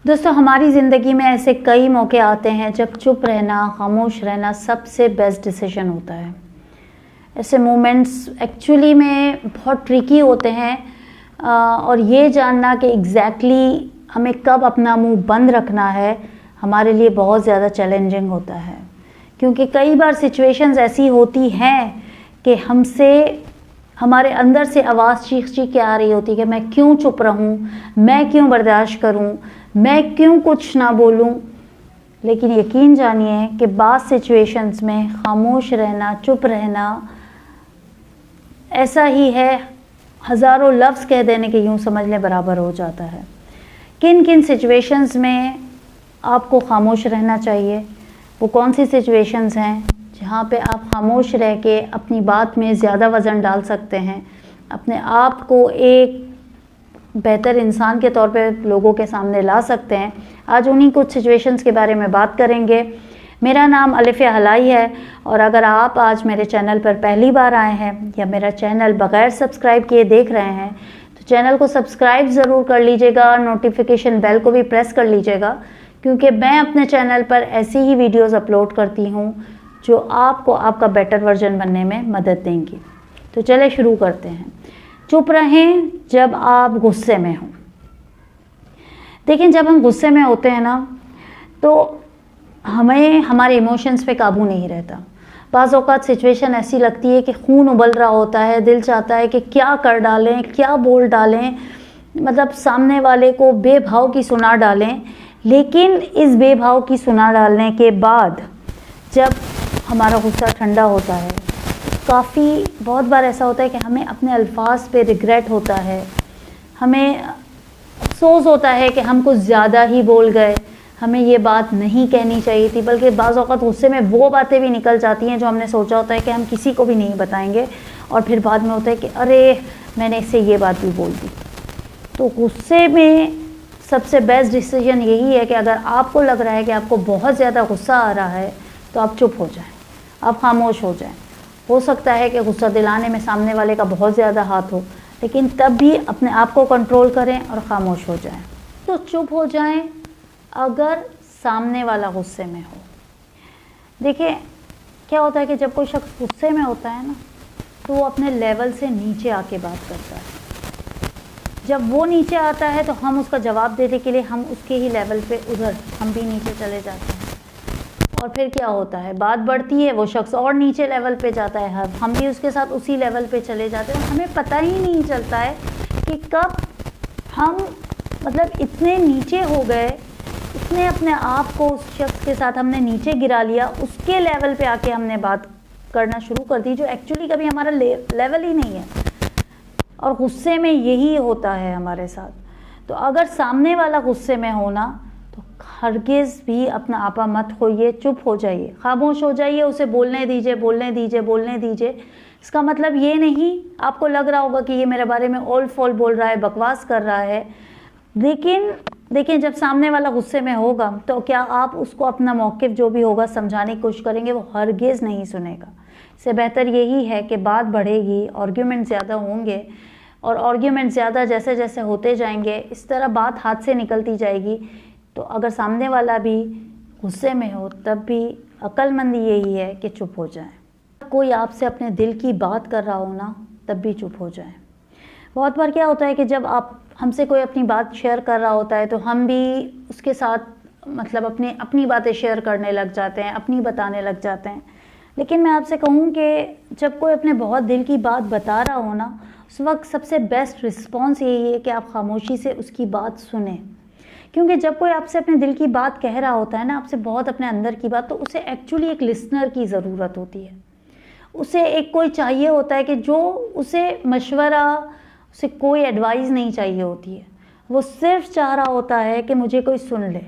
दोस्तों, हमारी ज़िंदगी में ऐसे कई मौके आते हैं जब चुप रहना, खामोश रहना सबसे बेस्ट डिसीजन होता है। ऐसे मोमेंट्स एक्चुअली में बहुत ट्रिकी होते हैं और ये जानना कि एग्जैक्टली हमें कब अपना मुंह बंद रखना है हमारे लिए बहुत ज़्यादा चैलेंजिंग होता है, क्योंकि कई बार सिचुएशंस ऐसी होती हैं कि हमारे अंदर से आवाज़ चीख के आ रही होती है कि मैं क्यों चुप रहूं, मैं क्यों बर्दाश्त करूं, मैं क्यों कुछ ना बोलूं। लेकिन यकीन जानिए कि बात सिचुएशंस में खामोश रहना, चुप रहना ऐसा ही है, हज़ारों लफ्ज़ कह देने के यूं समझ लें बराबर हो जाता है। किन किन सिचुएशंस में आपको खामोश रहना चाहिए, वो कौन सी सिचुएशंस हैं जहाँ पे आप खामोश रह के अपनी बात में ज़्यादा वज़न डाल सकते हैं, अपने आप को एक बेहतर इंसान के तौर पे लोगों के सामने ला सकते हैं। आज उन्हीं कुछ सिचुएशंस के बारे में बात करेंगे। मेरा नाम अलिफ़िया हलाई है और अगर आप आज मेरे चैनल पर पहली बार आए हैं या मेरा चैनल बग़ैर सब्सक्राइब किए देख रहे हैं तो चैनल को सब्सक्राइब ज़रूर कर लीजिएगा, नोटिफिकेशन बेल को भी प्रेस कर लीजिएगा, क्योंकि मैं अपने चैनल पर ऐसी ही वीडियोज़ अपलोड करती हूँ जो आपको आपका बेटर वर्जन बनने में मदद देंगी। तो चले शुरू करते हैं। चुप रहें जब आप गुस्से में हों। देखिए, जब हम गुस्से में होते हैं ना तो हमें हमारे इमोशंस पे काबू नहीं रहता। बाज़ औक़ात सिचुएशन ऐसी लगती है कि खून उबल रहा होता है, दिल चाहता है कि क्या कर डालें, क्या बोल डालें, मतलब सामने वाले को बेभाव की सुना डालें। लेकिन इस बेभाव की सुना डालने के बाद जब हमारा गुस्सा ठंडा होता है, बहुत बार ऐसा होता है कि हमें अपने अल्फाज पे रिग्रेट होता है, हमें अफसोस होता है कि हम कुछ ज़्यादा ही बोल गए, हमें ये बात नहीं कहनी चाहिए थी। बल्कि बाज़ औक़ात गुस्से में वो बातें भी निकल जाती हैं जो हमने सोचा होता है कि हम किसी को भी नहीं बताएंगे, और फिर बाद में होता है कि अरे मैंने इससे ये बात भी बोल दी। तो गुस्से में सबसे बेस्ट डिसीजन यही है कि अगर आपको लग रहा है कि आपको बहुत ज़्यादा गुस्सा आ रहा है तो आप चुप हो जाएं, आप खामोश हो जाएं। हो सकता है कि गुस्सा दिलाने में सामने वाले का बहुत ज़्यादा हाथ हो, लेकिन तब भी अपने आप को कंट्रोल करें और ख़ामोश हो जाएं। तो चुप हो जाएं अगर सामने वाला गुस्से में हो। देखिए, क्या होता है कि जब कोई शख्स गुस्से में होता है ना तो वो अपने लेवल से नीचे आके बात करता है। जब वो नीचे आता है तो हम उसका जवाब देने के लिए हम उसके ही लेवल पे उधर हम भी नीचे चले जाते हैं, और फिर क्या होता है, बात बढ़ती है, वो शख्स और नीचे लेवल पे जाता है, हम भी उसके साथ उसी लेवल पे चले जाते हैं। हमें पता ही नहीं चलता है कि कब हम मतलब इतने नीचे हो गए, इतने अपने आप को उस शख्स के साथ हमने नीचे गिरा लिया, उसके लेवल पे आके हमने बात करना शुरू कर दी जो एक्चुअली कभी हमारा लेवल ही नहीं है। और गुस्से में यही होता है हमारे साथ। तो अगर सामने वाला गुस्से में हो ना तो हरगिज़ भी अपना आपा मत खोइए, चुप हो जाइए, खामोश हो जाइए, उसे बोलने दीजिए, बोलने दीजिए, बोलने दीजिए। इसका मतलब ये नहीं, आपको लग रहा होगा कि ये मेरे बारे में ओल फोल बोल रहा है, बकवास कर रहा है, लेकिन देखिए जब सामने वाला गुस्से में होगा तो क्या आप उसको अपना मौक़िफ़ जो भी होगा समझाने की कोशिश करेंगे, वो हरगिज़ नहीं सुनेगा। इससे बेहतर यही है कि बात बढ़ेगी, आर्ग्यूमेंट ज़्यादा होंगे, और आर्ग्यूमेंट ज़्यादा जैसे जैसे होते जाएंगे इस तरह बात हाथ से निकलती जाएगी। तो अगर सामने वाला भी गुस्से में हो तब भी अक्लमंदी यही है कि चुप हो जाए। कोई आपसे अपने दिल की बात कर रहा हो ना तब भी चुप हो जाए। बहुत बार क्या होता है कि जब आप हमसे कोई अपनी बात शेयर कर रहा होता है तो हम भी उसके साथ मतलब अपनी बातें शेयर करने लग जाते हैं, अपनी बताने लग जाते हैं। लेकिन मैं आपसे कहूँ कि जब कोई अपने बहुत दिल की बात बता रहा हो ना, उस वक्त सबसे बेस्ट रिस्पॉन्स यही है कि आप खामोशी से उसकी बात सुने। क्योंकि जब कोई आपसे अपने दिल की बात कह रहा होता है ना, आपसे बहुत अपने अंदर की बात, तो उसे एक्चुअली एक लिसनर की ज़रूरत होती है। उसे एक कोई चाहिए होता है कि जो उसे मशवरा, उसे कोई एडवाइस नहीं चाहिए होती है, वो सिर्फ चाह रहा होता है कि मुझे कोई सुन ले,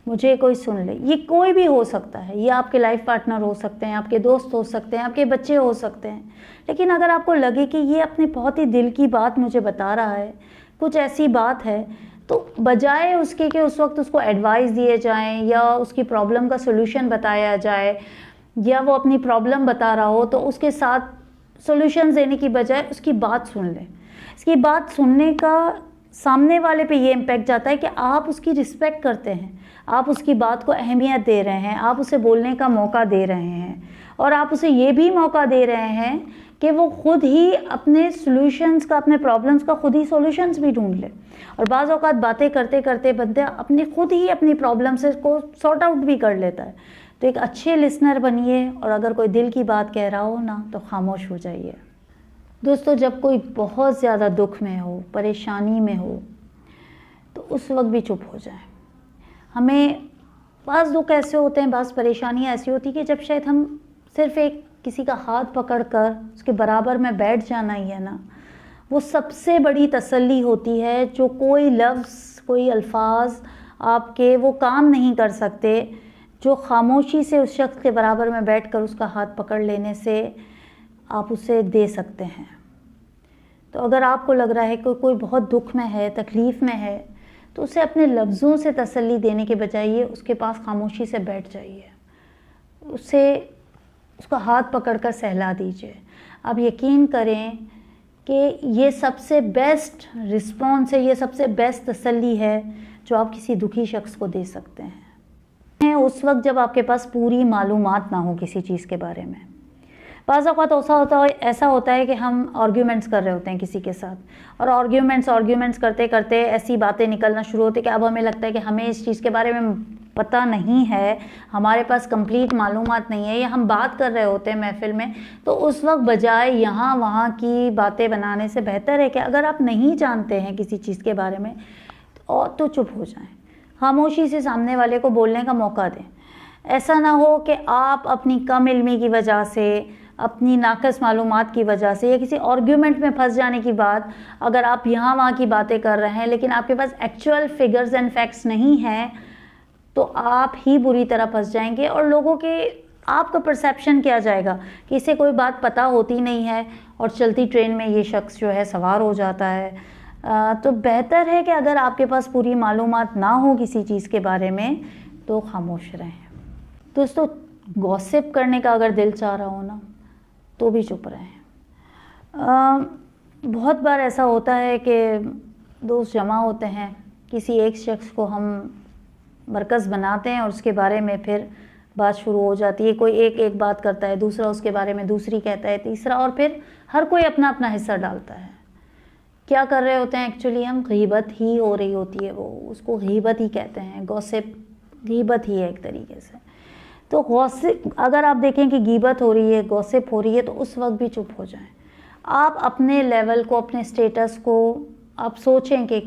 मुझे कोई सुन ले। ये कोई भी हो सकता है, ये आपके लाइफ पार्टनर हो सकते हैं, आपके दोस्त हो सकते हैं, आपके बच्चे हो सकते हैं। लेकिन अगर आपको लगे कि ये अपने बहुत ही दिल की बात मुझे बता रहा है, कुछ ऐसी बात है, तो बजाय उसके कि उस वक्त उसको एडवाइस दिए जाएं या उसकी प्रॉब्लम का सॉल्यूशन बताया जाए या वो अपनी प्रॉब्लम बता रहा हो, तो उसके साथ सॉल्यूशन देने की बजाय उसकी बात सुन लें। इसकी बात सुनने का सामने वाले पे ये इम्पैक्ट जाता है कि आप उसकी रिस्पेक्ट करते हैं, आप उसकी बात को अहमियत दे रहे हैं, आप उसे बोलने का मौका दे रहे हैं और आप उसे ये भी मौका दे रहे हैं कि वो खुद ही अपने सॉल्यूशंस का, अपने प्रॉब्लम्स का खुद ही सॉल्यूशंस भी ढूंढ ले। और बाज़ औक़ात बातें करते करते बंदा अपने खुद ही अपनी प्रॉब्लम्स को सॉर्ट आउट भी कर लेता है। तो एक अच्छे लिसनर बनिए और अगर कोई दिल की बात कह रहा हो ना तो खामोश हो जाइए। दोस्तों, जब कोई बहुत ज़्यादा दुख में हो, परेशानी में हो, तो उस वक्त भी चुप हो जाए। हमें बाज़ दुख ऐसे होते हैं, बाज़ परेशानियाँ ऐसी होती कि जब शायद हम सिर्फ़ एक किसी का हाथ पकड़कर उसके बराबर में बैठ जाना ही है ना, वो सबसे बड़ी तसल्ली होती है जो कोई लफ्ज़, कोई अल्फाज आपके वो काम नहीं कर सकते, जो खामोशी से उस शख्स के बराबर में बैठकर उसका हाथ पकड़ लेने से आप उसे दे सकते हैं। तो अगर आपको लग रहा है कि कोई बहुत दुख में है, तकलीफ़ में है, तो उसे अपने लफ्ज़ों से तसल्ली देने के बजाय उसके पास खामोशी से बैठ जाइए, उसका हाथ पकड़कर सहला दीजिए। आप यकीन करें कि ये सबसे बेस्ट रिस्पॉन्स है, ये सबसे बेस्ट तसल्ली है जो आप किसी दुखी शख्स को दे सकते हैं। उस वक्त जब आपके पास पूरी मालूमात ना हो किसी चीज़ के बारे में। बाज़ औक़ात ऐसा होता है कि हम आर्ग्यूमेंट्स कर रहे होते हैं किसी के साथ और आर्ग्यूमेंट्स करते करते ऐसी बातें निकलना शुरू होती है कि अब हमें लगता है कि हमें इस चीज़ के बारे में पता नहीं है, हमारे पास कंप्लीट मालूमात नहीं है, या हम बात कर रहे होते हैं महफ़िल में। तो उस वक्त बजाय यहाँ वहाँ की बातें बनाने से बेहतर है कि अगर आप नहीं जानते हैं किसी चीज़ के बारे में तो चुप हो जाएं, खामोशी से सामने वाले को बोलने का मौका दें। ऐसा ना हो कि आप अपनी कम इल्मी की वजह से, अपनी नाक़स मालूमात की वजह से या किसी आर्ग्यूमेंट में फंस जाने की बात, अगर आप यहाँ वहाँ की बातें कर रहे हैं लेकिन आपके पास एक्चुअल फिगर्स एंड फैक्ट्स नहीं हैं, तो आप ही बुरी तरह फंस जाएंगे और लोगों के आपका परसेप्शन क्या जाएगा कि इसे कोई बात पता होती नहीं है और चलती ट्रेन में ये शख्स जो है सवार हो जाता है। तो बेहतर है कि अगर आपके पास पूरी मालूमात ना हो किसी चीज़ के बारे में तो खामोश रहें। दोस्तों, गॉसिप करने का अगर दिल चाह रहा हो ना तो भी चुप रहें। बहुत बार ऐसा होता है कि दोस्त जमा होते हैं, किसी एक शख्स को हम मरकज़ बनाते हैं और उसके बारे में फिर बात शुरू हो जाती है। कोई एक बात करता है, दूसरा उसके बारे में दूसरी कहता है, तीसरा, और फिर हर कोई अपना अपना हिस्सा डालता है। क्या कर रहे होते हैं एक्चुअली हम, गीबत ही हो रही होती है, वो उसको गीबत ही कहते हैं, गॉसिप गीबत ही है एक तरीके से। तो गॉसिप, अगर आप देखें कि गीबत हो रही है, गॉसिप हो रही है, तो उस वक्त भी चुप हो जाएं। आप अपने लेवल को, अपने स्टेटस को आप सोचें कि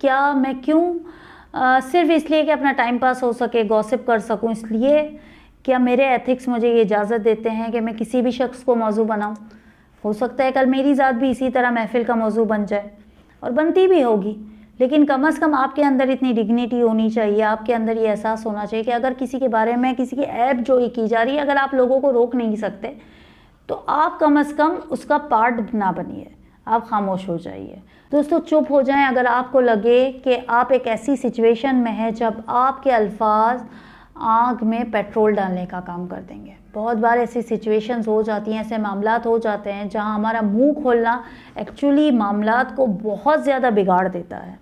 क्या मैं क्यों सिर्फ इसलिए कि अपना टाइम पास हो सके गॉसिप कर सकूं, इसलिए क्या मेरे एथिक्स मुझे ये इजाज़त देते हैं कि मैं किसी भी शख्स को मौजू बनाऊं? हो सकता है कल मेरी ज़ात भी इसी तरह महफिल का मौजू बन जाए और बनती भी होगी, लेकिन कम अज़ कम आपके अंदर इतनी डिग्निटी होनी चाहिए, आपके अंदर ये एहसास होना चाहिए कि अगर किसी के बारे में, किसी की ऐब जो की जा रही है, अगर आप लोगों को रोक नहीं सकते तो आप कम अज़ कम उसका पार्ट ना बनिए, आप खामोश हो जाइए। दोस्तों, चुप हो जाएं अगर आपको लगे कि आप एक ऐसी सिचुएशन में हैं जब आपके अल्फाज आग में पेट्रोल डालने का काम कर देंगे। बहुत बार ऐसी सिचुएशंस हो जाती हैं, ऐसे मामलात हो जाते हैं जहां हमारा मुंह खोलना एक्चुअली मामलात को बहुत ज़्यादा बिगाड़ देता है।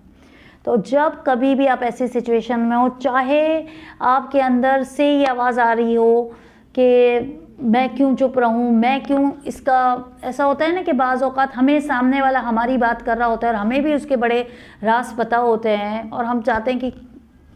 तो जब कभी भी आप ऐसी सिचुएशन में हो, चाहे आपके अंदर से ये आवाज़ आ रही हो कि मैं क्यों चुप रहूं, मैं क्यों इसका, ऐसा होता है ना कि बाज़ औक़ात हमें सामने वाला हमारी बात कर रहा होता है और हमें भी उसके बड़े राज पता होते हैं और हम चाहते हैं कि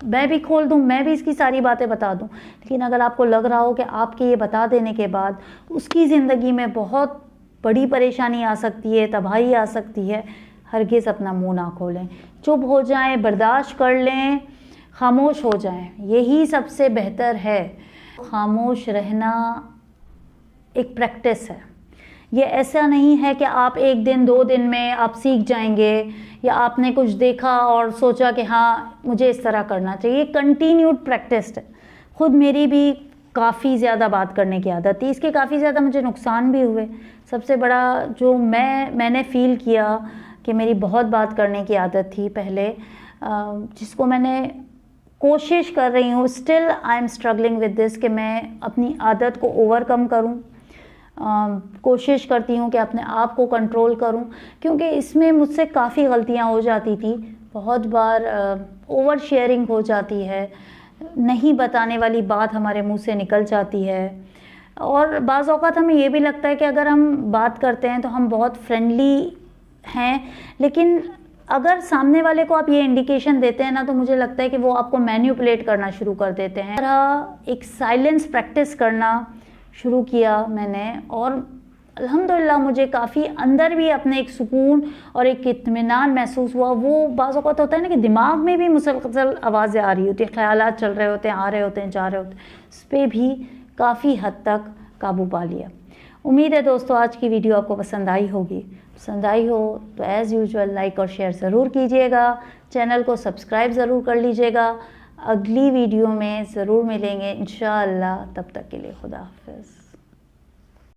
मैं भी खोल दूं, मैं भी इसकी सारी बातें बता दूं। लेकिन अगर आपको लग रहा हो कि आपके ये बता देने के बाद उसकी ज़िंदगी में बहुत बड़ी परेशानी आ सकती है, तबाही आ सकती है, हरगिज़ अपना मुंह ना खोलें, चुप हो जाएं, बर्दाश्त कर लें, खामोश हो जाएं, यही सबसे बेहतर है। खामोश रहना एक प्रैक्टिस है, ये ऐसा नहीं है कि आप एक दिन 2 दिन में आप सीख जाएंगे या आपने कुछ देखा और सोचा कि हाँ मुझे इस तरह करना चाहिए। कंटिन्यूड प्रैक्टिस है। खुद मेरी भी काफ़ी ज़्यादा बात करने की आदत थी, इसके काफ़ी ज़्यादा मुझे नुकसान भी हुए। सबसे बड़ा जो मैंने फ़ील किया कि मेरी बहुत बात करने की आदत थी पहले, जिसको मैंने कोशिश कर रही हूँ, still I am struggling with this, कि मैं अपनी आदत को ओवरकम करूँ, कोशिश करती हूँ कि अपने आप को कंट्रोल करूँ, क्योंकि इसमें मुझसे काफ़ी गलतियाँ हो जाती थी। बहुत बार ओवर शेयरिंग हो जाती है, नहीं बताने वाली बात हमारे मुंह से निकल जाती है, और बाज़ औक़ात हमें ये भी लगता है कि अगर हम बात करते हैं तो हम बहुत फ्रेंडली हैं, लेकिन अगर सामने वाले को आप ये इंडिकेशन देते हैं ना, तो मुझे लगता है कि वो आपको मैनिपुलेट करना शुरू कर देते हैं। एक साइलेंस प्रैक्टिस करना शुरू किया मैंने, और अल्हम्दुलिल्लाह मुझे काफ़ी अंदर भी अपने एक सुकून और एक इत्मीनान महसूस हुआ। वो बाज़ औक़ात होता है ना कि दिमाग में भी मुसलसल आवाज़ें आ रही होती हैं, ख़यालात चल रहे होते हैं, आ रहे होते हैं, जा रहे होते हैं, उस पर भी काफ़ी हद तक काबू पा लिया। उम्मीद है दोस्तों आज की वीडियो आपको पसंद आई होगी। पसंद आई हो तो एज़ यूजुअल लाइक और शेयर ज़रूर कीजिएगा, चैनल को सब्सक्राइब ज़रूर कर लीजिएगा। अगली वीडियो में ज़रूर मिलेंगे इंशाअल्लाह, तब तक के लिए खुदा हाफ़िज़।